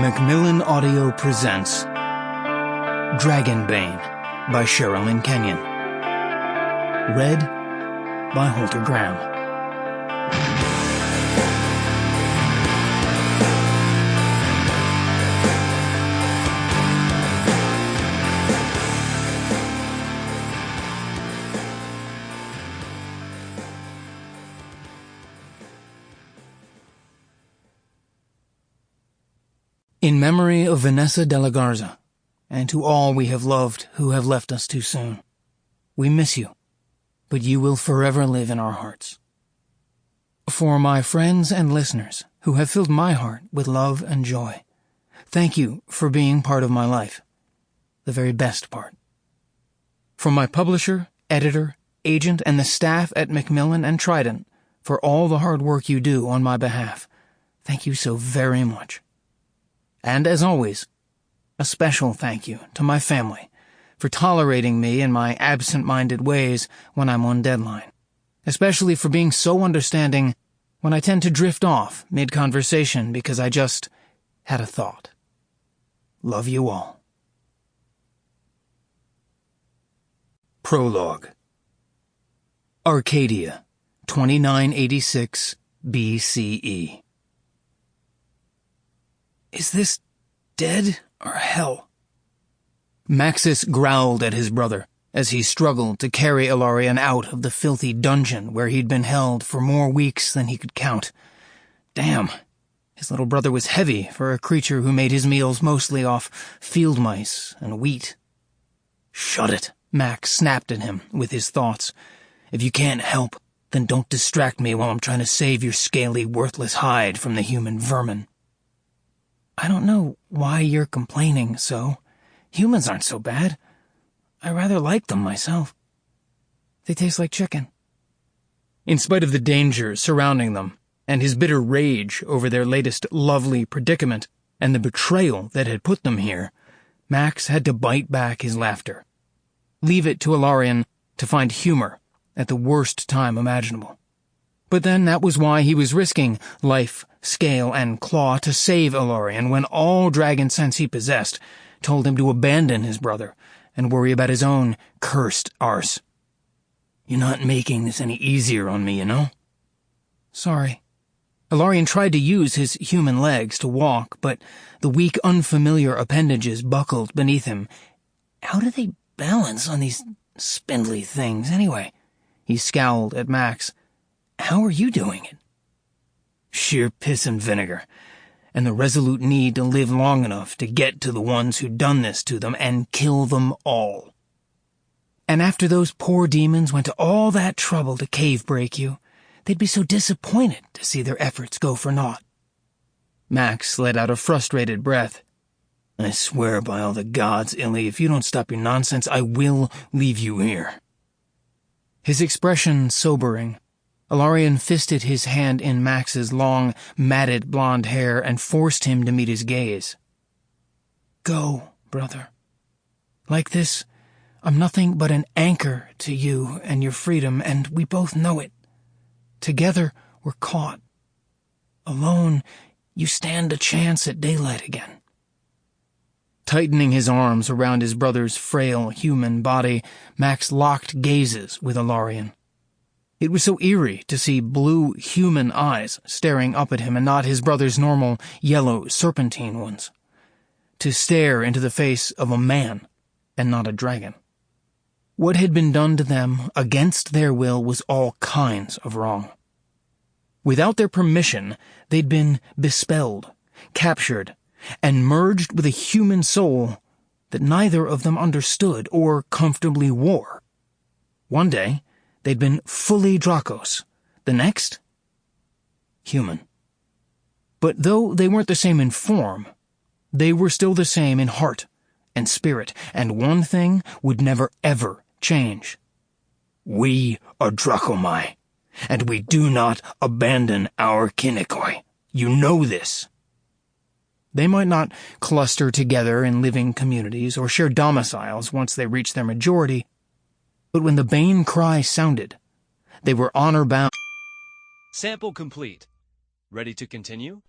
Macmillan Audio presents Dragonbane by Sherrilyn Kenyon. Read by Holter. In memory of Vanessa de la Garza, and to all we have loved who have left us too soon, we miss you, but you will forever live in our hearts. For my friends and listeners who have filled my heart with love and joy, thank you for being part of my life, the very best part. From my publisher, editor, agent, and the staff at Macmillan and Trident, for all the hard work you do on my behalf, thank you so very much. And as always, a special thank you to my family for tolerating me and my absent-minded ways when I'm on deadline, especially for being so understanding when I tend to drift off mid-conversation because I just had a thought. Love you all. Prologue. Arcadia, 2986 BCE. Is this dead or hell? Maxis growled at his brother as he struggled to carry Ilarion out of the filthy dungeon where he'd been held for more weeks than he could count. Damn, his little brother was heavy for a creature who made his meals mostly off field mice and wheat. Shut it, Max snapped at him with his thoughts. If you can't help, then don't distract me while I'm trying to save your scaly, worthless hide from the human vermin. I don't know why you're complaining so. Humans aren't so bad. I rather like them myself. They taste like chicken. In spite of the dangers surrounding them, and his bitter rage over their latest lovely predicament, and the betrayal that had put them here, Max had to bite back his laughter. Leave it to Ilarion to find humor at the worst time imaginable. But then that was why he was risking life, scale, and claw to save Ilarion when all dragon sense he possessed told him to abandon his brother and worry about his own cursed arse. You're not making this any easier on me, you know? Sorry. Ilarion tried to use his human legs to walk, but the weak, unfamiliar appendages buckled beneath him. How do they balance on these spindly things, anyway? He scowled at Max. How are you doing it? Sheer piss and vinegar, and the resolute need to live long enough to get to the ones who'd done this to them and kill them all. And after those poor demons went to all that trouble to cave-break you, they'd be so disappointed to see their efforts go for naught. Max let out a frustrated breath. I swear by all the gods, Illy, if you don't stop your nonsense, I will leave you here. His expression sobering, Ilarion fisted his hand in Max's long, matted blonde hair and forced him to meet his gaze. Go, brother. Like this, I'm nothing but an anchor to you and your freedom, and we both know it. Together, we're caught. Alone, you stand a chance at daylight again. Tightening his arms around his brother's frail human body, Max locked gazes with Ilarion. It was so eerie to see blue human eyes staring up at him and not his brother's normal yellow serpentine ones. To stare into the face of a man and not a dragon. What had been done to them against their will was all kinds of wrong. Without their permission, they'd been bespelled, captured, and merged with a human soul that neither of them understood or comfortably wore. One day, they'd been fully Dracos. The next? Human. But though they weren't the same in form, they were still the same in heart and spirit, and one thing would never ever change. We are Dracomai, and we do not abandon our Kinnikoi. You know this. They might not cluster together in living communities or share domiciles once they reach their majority, but when the Bane cry sounded, they were honor-bound. Sample complete. Ready to continue?